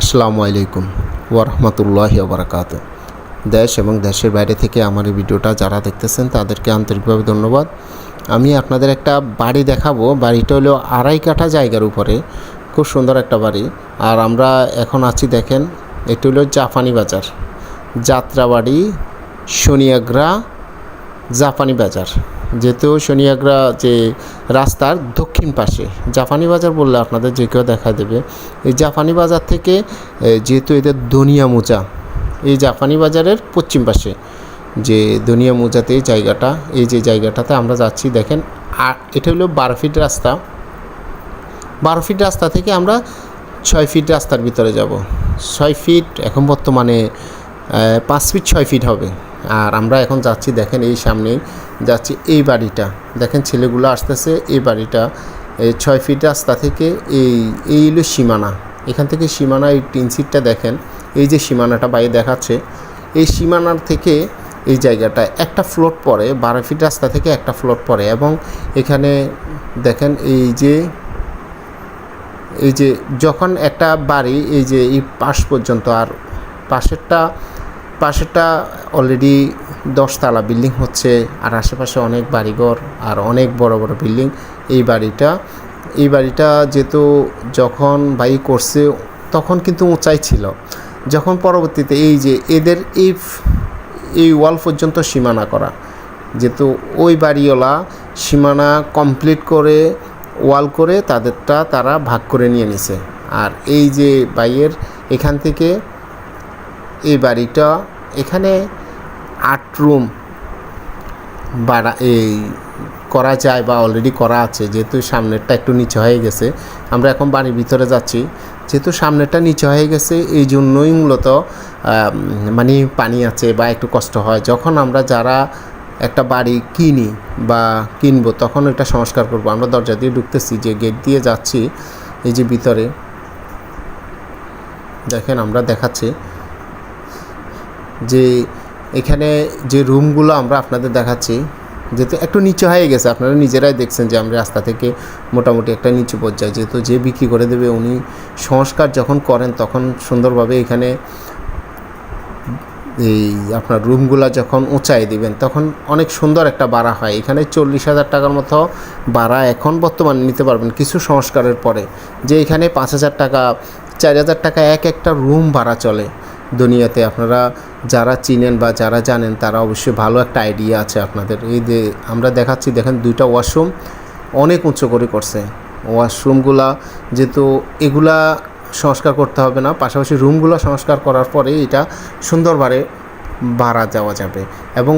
আসসালামু আলাইকুম ওয়া রাহমাতুল্লাহি ওয়া বারাকাতুহু। দেশ এবং দেশের বাইরে থেকে আমার এই ভিডিওটা যারা দেখতেছেন তাদেরকে আন্তরিকভাবে ধন্যবাদ। আমি আপনাদের একটা বাড়ি দেখাবো। বাড়িটা হলো 2.5 কাঠা জায়গার উপরে, খুব সুন্দর একটা বাড়ি। আর আমরা এখন আছি, দেখেন, এটি হলো জাপানি বাজার, যাত্রাবাড়ি শনিয়াগ্রা জাপানি বাজার। যেহেতু শনিয়াগ্রা যে রাস্তার দক্ষিণ পাশে, জাপানি বাজার বললে আপনাদের যে কেউ দেখা দেবে। এই জাপানি বাজার থেকে যেহেতু এদের দনিয়া মোজা, এই জাপানি বাজারের পশ্চিম পাশে যে দনিয়া মোজাতে জায়গাটা, এই যে জায়গাটাতে আমরা যাচ্ছি, দেখেন। আর এটা হলো 12 ফিট রাস্তা। 12 ফিট রাস্তা থেকে আমরা 6 ফিট রাস্তার ভিতরে যাব। 6 ফিট এখন বর্তমানে 5 ফিট 6 ফিট হবে। আর আমরা এখন যাচ্ছি, দেখেন, এই সামনেই যাচ্ছি। এই বাড়িটা দেখেন, ছেলেগুলো আসতেছে। এই বাড়িটা 6 ফিট রাস্তা থেকে এই হলো সীমানা। এখান থেকে সীমানা, এই টিন সিটটা দেখেন, এই যে সীমানাটা বাইরে দেখাচ্ছে, এই সীমানার থেকে এই জায়গাটা একটা ফ্লোট পড়ে। 12 ফিট রাস্তা থেকে একটা ফ্লোট পড়ে। এবং এখানে দেখেন, এই যে যখন একটা বাড়ি এই যে এই পাশ পর্যন্ত, আর পাশেরটা অলরেডি 10 তলা বিল্ডিং হচ্ছে, আর আশেপাশে অনেক বাড়িঘর আর অনেক বড় বড় বিল্ডিং। এই বাড়িটা যেহেতু যখন বাড়ি করছে তখন কিন্তু উঁচাই ছিল। যখন পরবর্তীতে এই যে এদের এই ওয়াল পর্যন্ত সীমানা করা, যেহেতু ওই বাড়িওয়ালা সীমানা কমপ্লিট করে ওয়াল করে তারা ভাগ করে নিয়ে নিছে। আর এই যে বাইয়ের এখান থেকে এই বাড়িটা, এখানে 8 রুম বাড়া এই করা যায় বা অলরেডি করা আছে। যেহেতু সামনেরটা একটু নিচে হয়ে গেছে, আমরা এখন বাড়ির ভিতরে যাচ্ছি। যেহেতু সামনেরটা নিচে হয়ে গেছে, এই জন্যই মূলত মানে পানি আছে বা একটু কষ্ট হয়। যখন আমরা যারা একটা বাড়ি কিনি বা কিনবো, তখন এটা সংস্কার করব। আমরা দরজা দিয়ে ঢুকতেছি, যে গেট দিয়ে যাচ্ছি, এই যে ভিতরে দেখেন, আমরা দেখাচ্ছি যে এখানে যে রুমগুলো আমরা আপনাদের দেখাচ্ছি, যেহেতু একটু নিচু হয়ে গেছে, আপনারা নিজেরাই দেখছেন যে আমরা রাস্তা থেকে মোটামুটি একটা নিচু পর্যায়ে, যেহেতু যে বিক্রি করে দেবে উনি সংস্কার যখন করেন তখন সুন্দরভাবে এখানে এই আপনার রুমগুলো যখন উঁচাই দিবেন তখন অনেক সুন্দর একটা ভাড়া হয়। এখানে 40,000 টাকার মতো ভাড়া এখন বর্তমানে নিতে পারবেন কিছু সংস্কারের পরে। যে এখানে 5,000 টাকা 4,000 টাকা একটা রুম ভাড়া চলে দুনিয়াতে। আপনারা যারা চিনেন বা যারা জানেন তারা অবশ্যই ভালো একটা আইডিয়া আছে আপনাদের। এই যে আমরা দেখাচ্ছি, দেখেন, 2টা ওয়াশরুম অনেক উঁচু করে করছে। ওয়াশরুমগুলা যেহেতু এগুলা সংস্কার করতে হবে না, পাশাপাশি রুমগুলো সংস্কার করার পরে এটা সুন্দরভাবে ভাড়া যাওয়া যাবে। এবং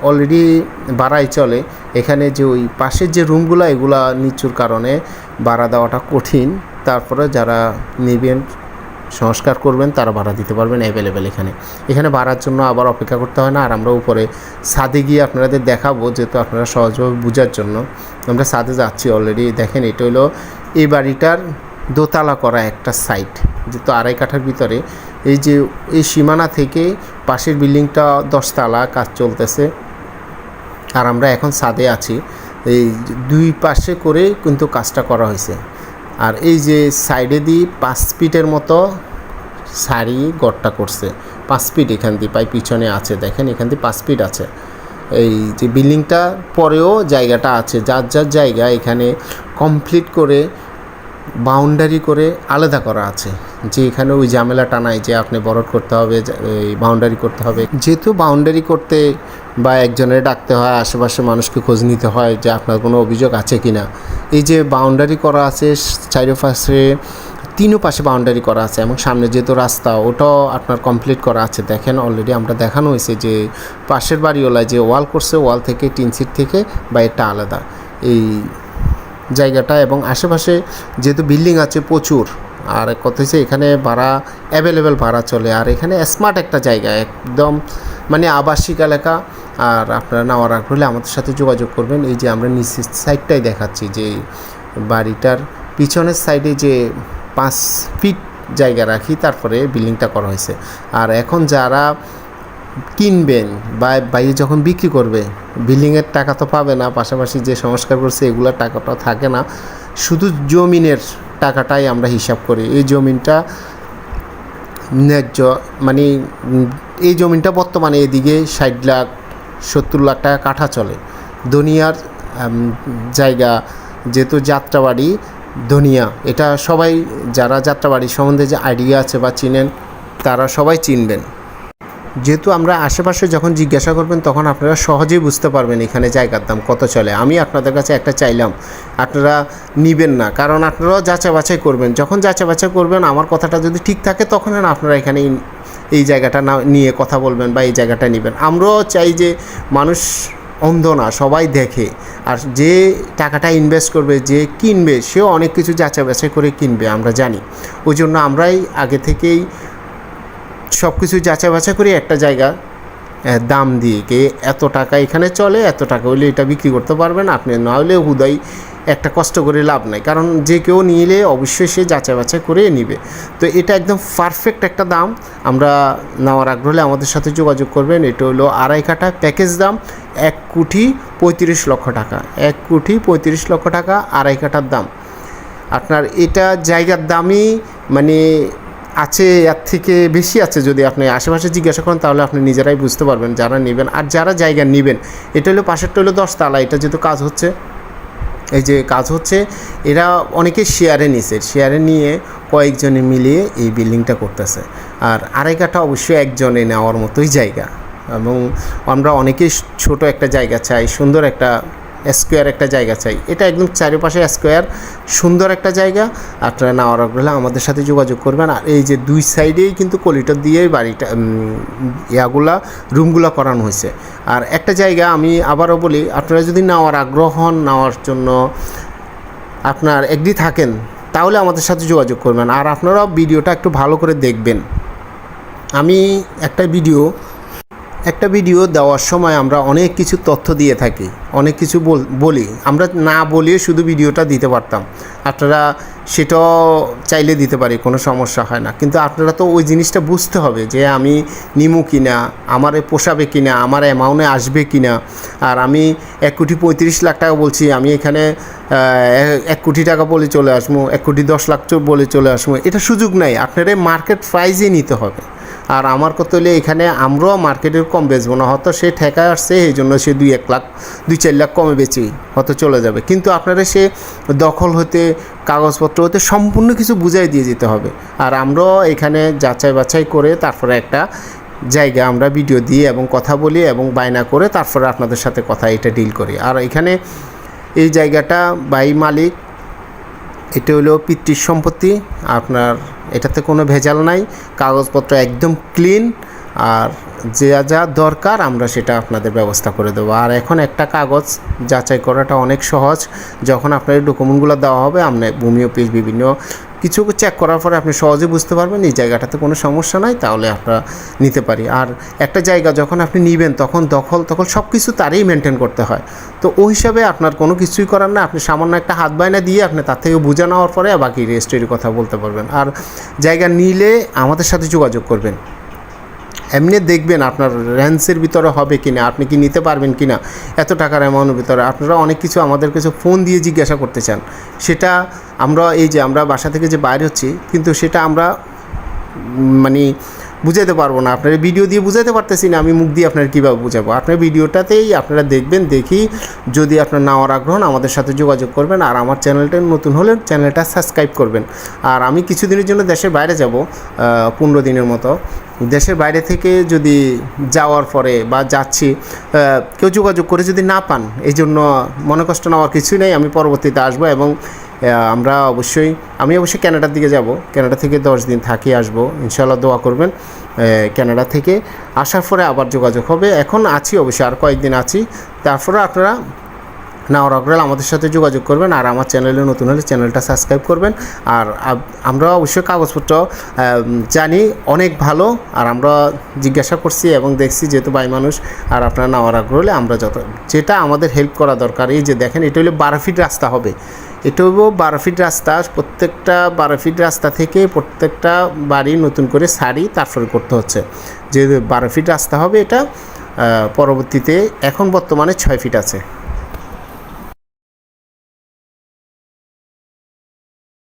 অলরেডি ভাড়াই চলে। এখানে যে ওই পাশের যে রুমগুলো, এগুলা নিচুর কারণে ভাড়া দেওয়াটা কঠিন। তারপরে যারা নেবেন, সংস্কার করবেন, তারা ভাড়া দিতে পারবেন অ্যাভেলেবেল। এখানে ভাড়ার জন্য আবার অপেক্ষা করতে হয় না। আর আমরা উপরে ছাদে গিয়ে আপনাদের দেখাবো, যেহেতু আপনারা সহজভাবে বোঝার জন্য আমরা ছাদে যাচ্ছি অলরেডি। দেখেন, এটা হলো এই বাড়িটার দোতলা করা একটা সাইট, যেহেতু 2.5 কাঠার ভিতরে। এই যে এই সীমানা থেকে পাশের বিল্ডিংটা 10 তলা কাজ চলতেছে, আর আমরা এখন ছাদে আছি। এই 2 পাশে করে কিন্তু কাজটা করা হয়েছে। আর এই যে সাইডে দিয়ে 5 ফিটের মতো সারি গড়টা করছে। 5 ফিট এখান দিয়ে পাই পিছনে আছে, দেখেন, এখান দিয়ে 5 ফিট আছে। এই যে বিল্ডিংটা পরেও জায়গাটা আছে, যার জায়গা এখানে কমপ্লিট করে বাউন্ডারি করে আলাদা করা আছে। যে এখানে ওই ঝামেলাটা নাই যে আপনি বরট করতে হবে, এই বাউন্ডারি করতে হবে। যেহেতু বাউন্ডারি করতে বা একজনের ডাকতে হয়, আশেপাশে মানুষকে খোঁজ নিতে হয় যে আপনার কোনো অভিযোগ আছে কি না। এই যে বাউন্ডারি করা আছে, চারিপাশে 3 পাশে বাউন্ডারি করা আছে, এবং সামনে যেহেতু রাস্তা, ওটাও আপনার কমপ্লিট করা আছে। দেখেন, অলরেডি আমরা দেখানো হয়েছে যে পাশের বাড়িওয়ালা যে ওয়াল করছে, ওয়াল থেকে টিন সিট থেকে বাইরটা আলাদা এই জায়গাটা। এবং আশেপাশে যেহেতু বিল্ডিং আছে প্রচুর, আর কথা হচ্ছে এখানে ভাড়া অ্যাভেলেবেল ভাড়া চলে। আর এখানে স্মার্ট একটা জায়গা, একদম মানে আবাসিক এলাকা। আর আপনারা নেওয়ার আগ্রহ হলে আমাদের সাথে যোগাযোগ করবেন। এই যে আমরা নিচের সাইডটাই দেখাচ্ছি, যে বাড়িটার পিছনের সাইডে যে 5 ফিট জায়গা রাখি, তারপরে বিল্ডিংটা করা হয়েছে। আর এখন যারা কিনবেন বা বাইরে যখন বিক্রি করবে, বিল্ডিংয়ের টাকা তো পাবে না, পাশাপাশি যে সংস্কার করছে এগুলোর টাকাটাও থাকে না। শুধু জমিনের টাকাটাই আমরা হিসাব করি। এই জমিনটা ন্যায্য, মানে এই জমিটা বর্তমানে এদিকে 60 লাখ 70 লাখ টাকা কাঠা চলে। দুনিয়ার জায়গা, যেহেতু যাত্রাবাড়ি দুনিয়া, এটা সবাই যারা যাত্রাবাড়ি সম্বন্ধে যে আইডিয়া আছে বা চিনেন তারা সবাই চিনবেন। যেহেতু আমরা আশেপাশে যখন জিজ্ঞাসা করবেন তখন আপনারা সহজেই বুঝতে পারবেন এখানে জায়গার দাম কত চলে। আমি আপনাদের কাছে একটা চাইলাম, আপনারা নেবেন না, কারণ আপনারাও যাচাই বাছাই করবেন। যখন যাচাই বাছাই করবেন আমার কথাটা যদি ঠিক থাকে তখন আপনারা এখানে এই জায়গাটা না নিয়ে কথা বলবেন বা এই জায়গাটা নেবেন। আমরাও চাই যে মানুষ অন্ধ না, সবাই দেখে, আর যে টাকাটা ইনভেস্ট করবে, যে কিনবে, সেও অনেক কিছু যাচাই বাছাই করে কিনবে, আমরা জানি। ওই জন্য আমরাই আগে থেকেই সব কিছু যাচাই বাছাই করে একটা জায়গা দাম দিয়ে কে এত টাকা এখানে চলে, এত টাকা হলে এটা বিক্রি করতে পারবেন আপনি, না হলে হুদাই একটা কষ্ট করে লাভ নাই, কারণ যে কেউ নিলে অবশ্যই সে যাচাই বাছাই করে নিবে। তো এটা একদম পারফেক্ট একটা দাম। আমরা নেওয়ার আগ্রহ হলে আমাদের সাথে যোগাযোগ করবেন। এটা হলো 2.5 কাঠা, প্যাকেজ দাম 1 কোটি 35 লক্ষ টাকা। 1 কোটি 35 লক্ষ টাকা 2.5 কাঠার দাম। আপনার এটা জায়গার দামই মানে আছে, এর থেকে বেশি আছে। যদি আপনি আশেপাশে জিজ্ঞাসা করেন তাহলে আপনি নিজেরাই বুঝতে পারবেন যারা নেবেন। আর যারা জায়গা নেবেন, এটা হলো পাশেরটা হলো 10 তালা। এটা যেহেতু কাজ হচ্ছে, এই যে কাজ হচ্ছে, এরা অনেকে শেয়ারে নিছে, শেয়ারে নিয়ে কয়েকজনে মিলিয়ে এই বিল্ডিংটা করতেছে। আর 2.5 কাঠা অবশ্যই একজনে নেওয়ার মতোই জায়গা, এবং আমরা অনেকেই ছোট একটা জায়গা চাই, সুন্দর একটা স্কোয়ার একটা জায়গা চাই। এটা একদম চারিপাশে স্কোয়ার সুন্দর একটা জায়গা। আপনারা নেওয়ার আগ্রহে আমাদের সাথে যোগাযোগ করবেন। আর এই যে 2 সাইডেই কিন্তু কলিটার দিয়ে বাড়িটা রুমগুলো করানো হয়েছে। আর একটা জায়গা আমি আবারও বলি, আপনারা যদি নেওয়ার আগ্রহ হন, নেওয়ার জন্য আপনার এগ্রি থাকেন, তাহলে আমাদের সাথে যোগাযোগ করবেন। আর আপনারাও ভিডিওটা একটু ভালো করে দেখবেন। আমি একটা ভিডিও দেওয়ার সময় আমরা অনেক কিছু তথ্য দিয়ে থাকি, অনেক কিছু বলি। আমরা না বলিয়ে শুধু ভিডিওটা দিতে পারতাম, আপনারা সেটাও চাইলে দিতে পারি, কোনো সমস্যা হয় না। কিন্তু আপনারা তো ওই জিনিসটা বুঝতে হবে যে আমি নিমু কিনা, আমারে পোষাবে কিনা, আমার অ্যামাউন্টে আসবে কিনা। আর আমি 1 কোটি 35 লাখ টাকা বলছি, আমি এখানে 1 কোটি টাকা বলে চলে আসবো, 1 কোটি 10 লাখ বলে চলে আসবো, এটা সুযোগ নাই। আপনারা মার্কেট প্রাইসই নিতে হবে। আর আমার কথা হলে এখানে আমরাও মার্কেটের কম বেচবো না, হয়তো সে ঠেকায় আসছে এই জন্য সে 2-1 লাখ 2-4 লাখ কমে বেচি হয়তো চলে যাবে, কিন্তু আপনারা সে দখল হতে, কাগজপত্র হতে সম্পূর্ণ কিছু বুঝাই দিয়ে যেতে হবে। আর আমরাও এখানে যাচাই বাছাই করে তারপরে একটা জায়গা আমরা ভিডিও দিই এবং কথা বলি এবং বায়না করে তারপরে আপনাদের সাথে কথা এটা ডিল করি। আর এখানে এই জায়গাটা বাই মালিক, এটা হলো পিতৃ সম্পত্তি। আপনার এটাতে কোনো ভেজাল নাই, কাগজপত্র একদম ক্লিন। আর যা দরকার আমরা সেটা আপনাদের ব্যবস্থা করে দেবো। আর এখন একটা কাগজ যাচাই করাটা অনেক সহজ। যখন আপনার এই ডকুমেন্টগুলো দেওয়া হবে, আপনার ভূমি অফিস বিভিন্ন কিছু চেক করার পরে আপনি সহজে বুঝতে পারবেন এই জায়গাটাতে কোনো সমস্যা নাই, তাহলে আমরা নিতে পারি। আর একটা জায়গা যখন আপনি নেবেন তখন দখল সব কিছু তারই মেনটেন করতে হয়। তো ওই হিসাবে আপনার কোনো কিছুই করার না, আপনি সামান্য একটা হাত বায়না দিয়ে আপনি তার থেকে বুঝে নেওয়ার পরে বাকি রেজিস্ট্রির কথা বলতে পারবেন। আর জায়গা নিলে আমাদের সাথে যোগাযোগ করবেন। এমনি দেখবেন আপনার রেঞ্জের ভিতরে হবে কি না, আপনি কি নিতে পারবেন কি না, এত টাকার অ্যামাউন্টের ভিতরে। আপনারা অনেক কিছু আমাদের কাছে ফোন দিয়ে জিজ্ঞাসা করতে চান, সেটা আমরা এই যে আমরা বাসা থেকে যে বাইরে হচ্ছি, কিন্তু সেটা আমরা মানে বুঝাইতে পারবো না। আপনারা ভিডিও দিয়ে বুঝাইতে পারতেছি না, আমি মুখ দিয়ে আপনার কীভাবে বুঝাবো। আপনার ভিডিওটাতেই আপনারা দেখবেন, দেখি যদি আপনার নেওয়ার আগ্রহ আমাদের সাথে যোগাযোগ করবেন। আর আমার চ্যানেলটা নতুন হলে চ্যানেলটা সাবস্ক্রাইব করবেন। আর আমি কিছুদিনের জন্য দেশের বাইরে যাব, 15 দিনের মতো। দেশের বাইরে থেকে যদি যাওয়ার পরে বা যাচ্ছি, কেউ যোগাযোগ করে যদি না পান, এই জন্য মনে কষ্ট নেওয়ার কিছুই নেই। আমি পরবর্তীতে আসবো এবং আমি অবশ্যই ক্যানাডার দিকে যাব। ক্যানাডা থেকে 10 দিন থাকি আসবো, ইনশাআল্লাহ দোয়া করবেন। ক্যানাডা থেকে আসার পরে আবার যোগাযোগ হবে। এখন আছি অবশ্যই, আর কয়েকদিন আছি। তারপরে আপনারা নেওয়ার আগ্রহে আমাদের সাথে যোগাযোগ করবেন। আর আমার চ্যানেলে নতুন হলে চ্যানেলটা সাবস্ক্রাইব করবেন। আর আমরা অবশ্যই কাগজপত্র জানি অনেক ভালো, আর আমরা জিজ্ঞাসা করছি এবং দেখছি যেহেতু ভাই মানুষ। আর আপনারা নেওয়ার আগ্রহ হলে আমরা যেটা আমাদের হেল্প করা দরকার, এই যে দেখেন এটা হলো 12 ফিট রাস্তা হবে। এটা হলো 12 ফিট রাস্তা, প্রত্যেকটা 12 ফিট রাস্তা থেকে প্রত্যেকটা বাড়ি নতুন করে সারি তারপরে করতে হচ্ছে। যে 12 ফিট রাস্তা হবে এটা, পরবর্তীতে এখন বর্তমানে 6 ফিট আছে।